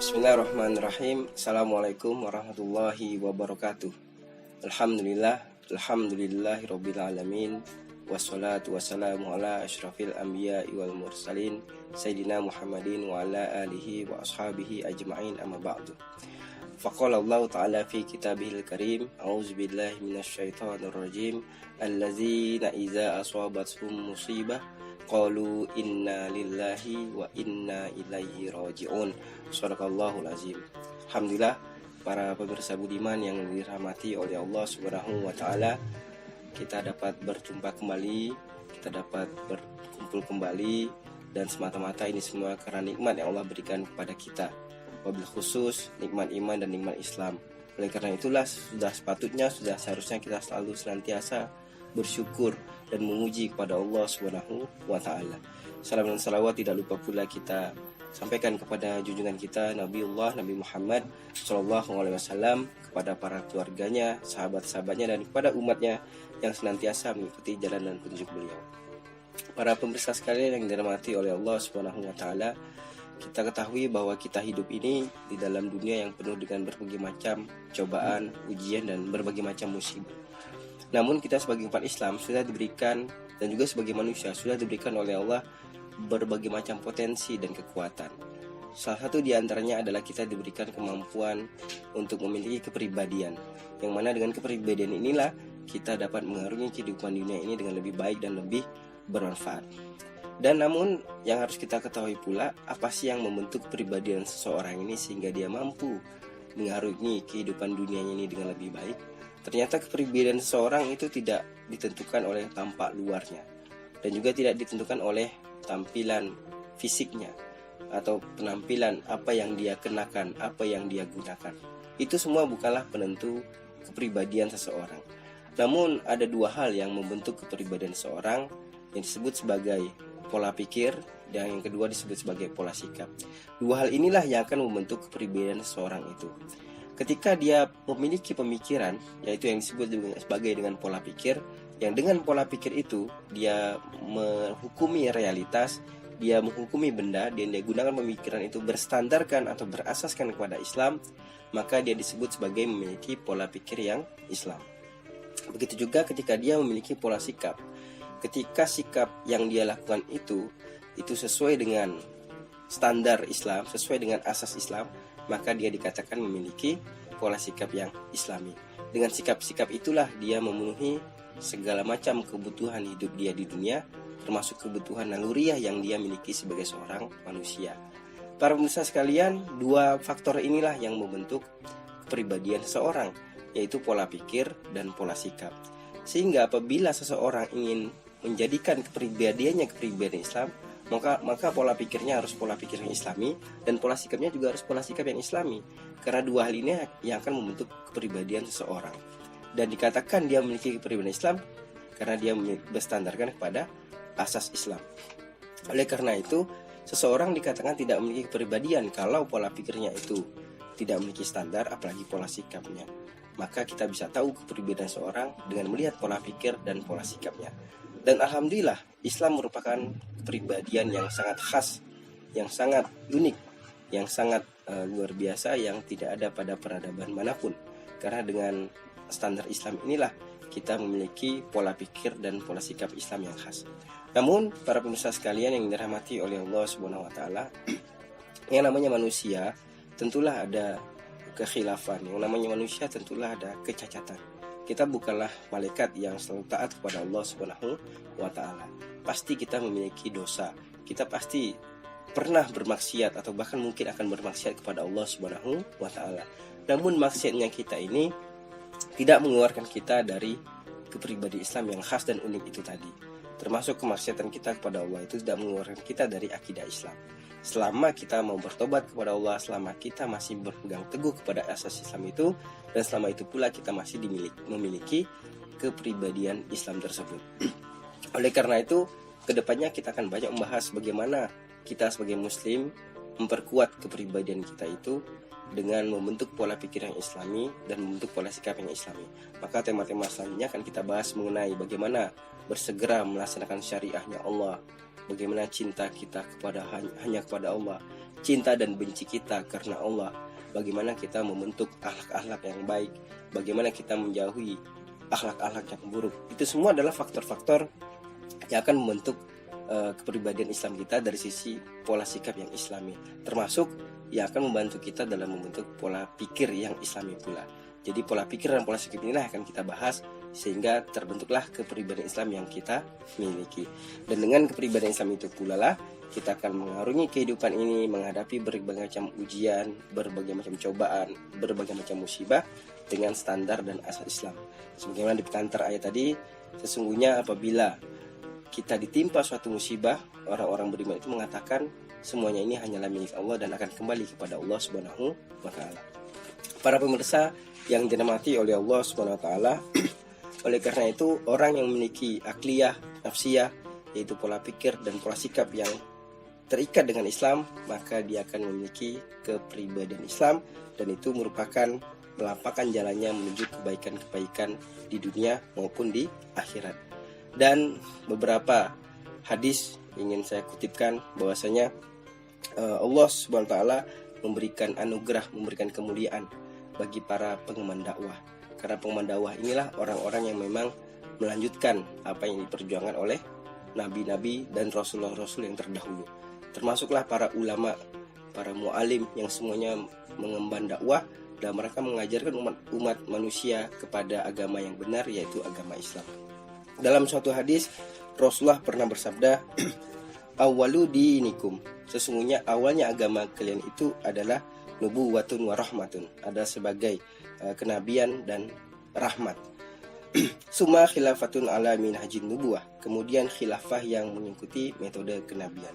Bismillahirrahmanirrahim. Assalamualaikum warahmatullahi wabarakatuh. Alhamdulillahirabbil alamin. Wassalatu wassalamu ala asyrafil anbiya'i wal mursalin Sayyidina Muhammadin wa ala alihi wa ashabihi ajma'in, amma ba'du. Faqala Allah ta'ala fi kitabihil karim, a'udzubillahi minasyaitonir rajim, allazina idza asabathum musibah qalu inna lillahi wa inna ilaihi raji'un. Shadaqallahul azim. Alhamdulillah, para pemirsa budiman yang dirahmati oleh Allah Subhanahu wa taala, kita dapat berjumpa kembali, kita dapat berkumpul kembali, dan semata-mata ini semua karena nikmat yang Allah berikan kepada kita, wabil khusus nikmat iman dan nikmat Islam. Oleh karena itulah sudah seharusnya kita selalu senantiasa bersyukur dan memuji kepada Allah Subhanahu wa taala. Salam dan salawat tidak lupa pula kita sampaikan kepada junjungan kita Nabi Muhammad sallallahu alaihi wasallam, kepada para keluarganya, sahabat-sahabatnya, dan kepada umatnya yang senantiasa mengikuti jalan dan petunjuk beliau. Para pemirsa sekalian yang dirahmati oleh Allah Subhanahu wa taala, kita ketahui bahwa kita hidup ini di dalam dunia yang penuh dengan berbagai macam cobaan, ujian, dan berbagai macam musibah. Namun kita sebagai umat Islam sudah diberikan, dan juga sebagai manusia sudah diberikan oleh Allah berbagai macam potensi dan kekuatan. Salah satu di antaranya adalah kita diberikan kemampuan untuk memiliki kepribadian, yang mana dengan kepribadian inilah kita dapat mengarungi kehidupan dunia ini dengan lebih baik dan lebih bermanfaat. Dan namun yang harus kita ketahui pula, apa sih yang membentuk kepribadian seseorang ini sehingga dia mampu mengarungi kehidupan dunianya ini dengan lebih baik? Ternyata kepribadian seseorang itu tidak ditentukan oleh tampak luarnya, dan juga tidak ditentukan oleh tampilan fisiknya atau penampilan apa yang dia kenakan, apa yang dia gunakan. Itu semua bukanlah penentu kepribadian seseorang. Namun ada dua hal yang membentuk kepribadian seseorang, yang disebut sebagai pola pikir dan yang kedua disebut sebagai pola sikap. Dua hal inilah yang akan membentuk kepribadian seseorang itu. Ketika dia memiliki pemikiran, yaitu yang disebut sebagai dengan pola pikir, yang dengan pola pikir itu dia menghukumi realitas, dia menghukumi benda, dan dia gunakan pemikiran itu berstandarkan atau berasaskan kepada Islam, maka dia disebut sebagai memiliki pola pikir yang Islam. Begitu juga ketika dia memiliki pola sikap. Ketika sikap yang dia lakukan itu sesuai dengan standar Islam, sesuai dengan asas Islam, maka dia dikatakan memiliki pola sikap yang Islami. Dengan sikap-sikap itulah dia memenuhi segala macam kebutuhan hidup dia di dunia, termasuk kebutuhan naluriah yang dia miliki sebagai seorang manusia. Para pemirsa sekalian, dua faktor inilah yang membentuk kepribadian seseorang, yaitu pola pikir dan pola sikap. Sehingga apabila seseorang ingin menjadikan kepribadiannya kepribadian Islam, maka pola pikirnya harus pola pikir yang Islami, dan pola sikapnya juga harus pola sikap yang Islami. Karena dua hal ini yang akan membentuk kepribadian seseorang. Dan dikatakan dia memiliki kepribadian Islam karena dia berstandarkan kepada asas Islam. Oleh karena itu, seseorang dikatakan tidak memiliki kepribadian kalau pola pikirnya itu tidak memiliki standar, apalagi pola sikapnya. Maka kita bisa tahu kepribadian seseorang dengan melihat pola pikir dan pola sikapnya. Dan alhamdulillah, Islam merupakan kepribadian yang sangat khas, yang sangat unik, yang sangat luar biasa, yang tidak ada pada peradaban manapun. Karena dengan standar Islam inilah kita memiliki pola pikir dan pola sikap Islam yang khas. Namun para pemirsa sekalian yang dirahmati oleh Allah Subhanahu wa taala, yang namanya manusia tentulah ada kekhilafan, yang namanya manusia tentulah ada kecacatan. Kita bukanlah malaikat yang selalu taat kepada Allah Subhanahu wa taala. Pasti kita memiliki dosa. Kita pasti pernah bermaksiat atau bahkan mungkin akan bermaksiat kepada Allah Subhanahu wa taala. Namun maksiatnya kita ini tidak mengeluarkan kita dari kepribadian Islam yang khas dan unik itu tadi. Termasuk kemaksiatan kita kepada Allah itu tidak mengeluarkan kita dari akidah Islam. Selama kita mau bertobat kepada Allah, selama kita masih berpegang teguh kepada asas Islam itu, dan selama itu pula kita masih memiliki kepribadian Islam tersebut. Oleh karena itu, kedepannya kita akan banyak membahas bagaimana kita sebagai Muslim memperkuat kepribadian kita itu dengan membentuk pola pikir yang Islami dan membentuk pola sikap yang Islami. Maka tema-tema selanjutnya akan kita bahas mengenai bagaimana bersegera melaksanakan syariahnya Allah, bagaimana cinta kita hanya kepada Allah, cinta dan benci kita karena Allah, bagaimana kita membentuk akhlak-akhlak yang baik, bagaimana kita menjauhi akhlak-akhlak yang buruk. Itu semua adalah faktor-faktor yang akan membentuk kepribadian Islam kita dari sisi pola sikap yang Islami, termasuk yang akan membantu kita dalam membentuk pola pikir yang Islami pula. Jadi pola pikir dan pola sikap inilah akan kita bahas sehingga terbentuklah kepribadian Islam yang kita miliki. Dan dengan kepribadian Islam itu pula lah kita akan mengarungi kehidupan ini, menghadapi berbagai macam ujian, berbagai macam cobaan, berbagai macam musibah dengan standar dan asas Islam. Sebagaimana di pengantar ayat tadi, sesungguhnya apabila kita ditimpa suatu musibah, orang-orang beriman itu mengatakan semuanya ini hanyalah milik Allah dan akan kembali kepada Allah Subhanahu wa taala. Para pemirsa yang dirahmati oleh Allah Subhanahu wa taala, oleh karena itu orang yang memiliki akliyah, nafsiyah, yaitu pola pikir dan pola sikap yang terikat dengan Islam, maka dia akan memiliki kepribadian Islam, dan itu merupakan melampaukan jalannya menuju kebaikan-kebaikan di dunia maupun di akhirat. Dan beberapa hadis ingin saya kutipkan bahwasanya Allah Subhanahu wa taala memberikan anugerah, memberikan kemuliaan bagi para pengemban dakwah. Karena pengemban dakwah inilah orang-orang yang memang melanjutkan apa yang diperjuangkan oleh nabi-nabi dan rasul-rasul yang terdahulu. Termasuklah para ulama, para mu'alim yang semuanya mengemban dakwah dan mereka mengajarkan umat manusia kepada agama yang benar, yaitu agama Islam. Dalam suatu hadis Rasulullah pernah bersabda, "Awwalu dinikum," sesungguhnya awalnya agama kalian itu adalah nubuwatun wa rahmatun, ada sebagai kenabian dan rahmat. Summa khilafatun ala minhajin nubuwah, kemudian khilafah yang mengikuti metode kenabian.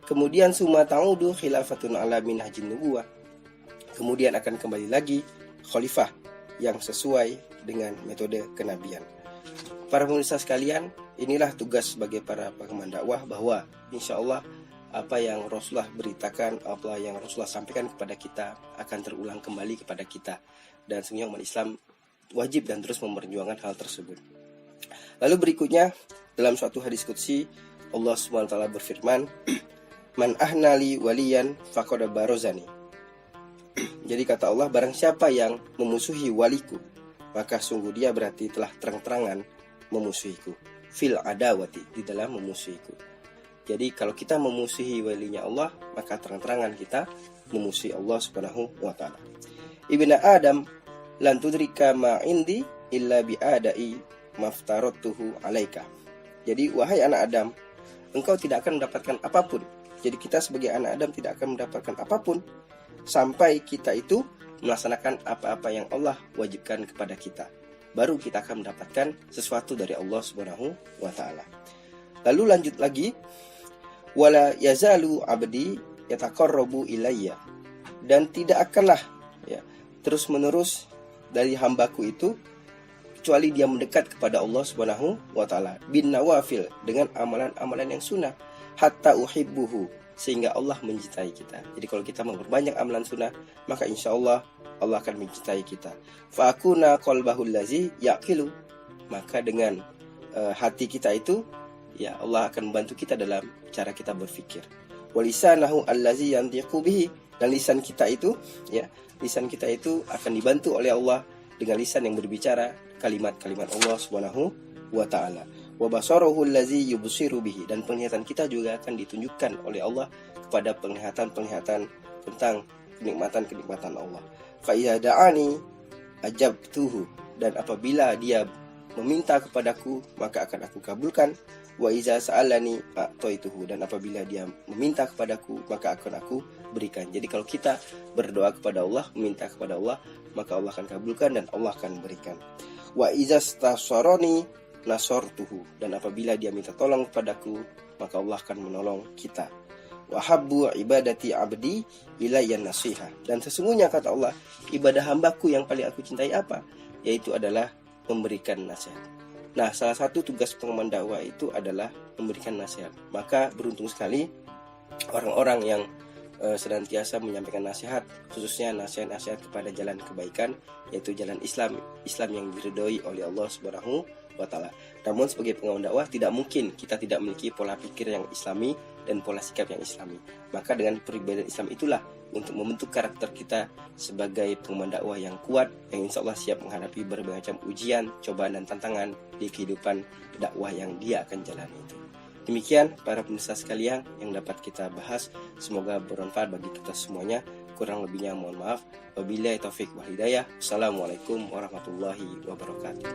Kemudian summa ta'udu khilafatun ala minhajin nubuwah, kemudian akan kembali lagi khalifah yang sesuai dengan metode kenabian. Para pemirsa sekalian, inilah tugas sebagai para pengemban dakwah, bahwa insya Allah apa yang Rasulullah beritakan, apa yang Rasulullah sampaikan kepada kita akan terulang kembali kepada kita. Dan semuanya umat Islam wajib dan terus memperjuangkan hal tersebut. Lalu berikutnya dalam suatu hadis qudsi Allah SWT berfirman, "Man ahnali waliyan faqad barozani." Jadi kata Allah, barang siapa yang memusuhi waliku, maka sungguh dia berarti telah terang-terangan memusuhiku. Fil adawati, di dalam memusuhiku. Jadi kalau kita memusuhi walinya Allah, maka terang-terangan kita memusuhi Allah Subhanahu wa taala. Ibnu Adam lan tudrika ma indi illa bi adai maftaratuhu alaika. Jadi wahai anak Adam, engkau tidak akan mendapatkan apapun. Jadi kita sebagai anak Adam tidak akan mendapatkan apapun sampai kita itu melaksanakan apa-apa yang Allah wajibkan kepada kita. Baru kita akan mendapatkan sesuatu dari Allah Subhanahu wa taala. Lalu lanjut lagi, wala yazalu abdi yataqarrabu ilayya, dan tidak akanlah terus menerus dari hambaku itu kecuali dia mendekat kepada Allah Subhanahu wa taala bin nawafil, dengan amalan-amalan yang sunnah, hatta uhibbuhu, sehingga Allah mencintai kita. Jadi kalau kita memperbanyak amalan sunnah, maka insya Allah Allah akan mencintai kita. Fa akuna qalbahul lazi yaqilu, maka dengan hati kita itu Allah akan membantu kita dalam cara kita berpikir. Walisanahu allazi yantiqu bihi, dan lisan kita itu lisan kita itu akan dibantu oleh Allah dengan lisan yang berbicara kalimat-kalimat Allah Subhanahu wa taala. Wa basarahu allazi yubsiru bihi, dan penglihatan kita juga akan ditunjukkan oleh Allah kepada penglihatan-penglihatan tentang kenikmatan-kenikmatan Allah. Fa idza da'ani ajabtuhu, dan apabila dia meminta kepadaku maka akan aku kabulkan. Wa iza sa'alani a'taituhu, dan apabila dia meminta kepadaku maka akan aku berikan. Jadi kalau kita berdoa kepada Allah, meminta kepada Allah, maka Allah akan kabulkan dan Allah akan berikan. Wa iza stasarani nasortuhu, dan apabila dia minta tolong kepadaku maka Allah akan menolong kita. Wa habbu ibadati abdi ilayyan nasiha, dan sesungguhnya kata Allah, ibadah hambaku yang paling aku cintai apa? Yaitu adalah memberikan nasihat. Nah, salah satu tugas pengemban dakwah itu adalah memberikan nasihat. Maka beruntung sekali orang-orang yang senantiasa menyampaikan nasihat, khususnya nasihat-nasihat kepada jalan kebaikan, yaitu jalan Islam yang diridhoi oleh Allah Subhanahu wa ta'ala. Namun sebagai penggawa dakwah tidak mungkin kita tidak memiliki pola pikir yang islami dan pola sikap yang islami. Maka dengan perbedaan Islam itulah untuk membentuk karakter kita sebagai penggawa dakwah yang kuat, yang insya Allah siap menghadapi berbagai macam ujian, cobaan dan tantangan di kehidupan dakwah yang dia akan jalani itu. Demikian para pemirsa sekalian yang dapat kita bahas, semoga bermanfaat bagi kita semuanya. Kurang lebihnya mohon maaf. Wabillahi taufik wal hidayah. Assalamualaikum warahmatullahi wabarakatuh.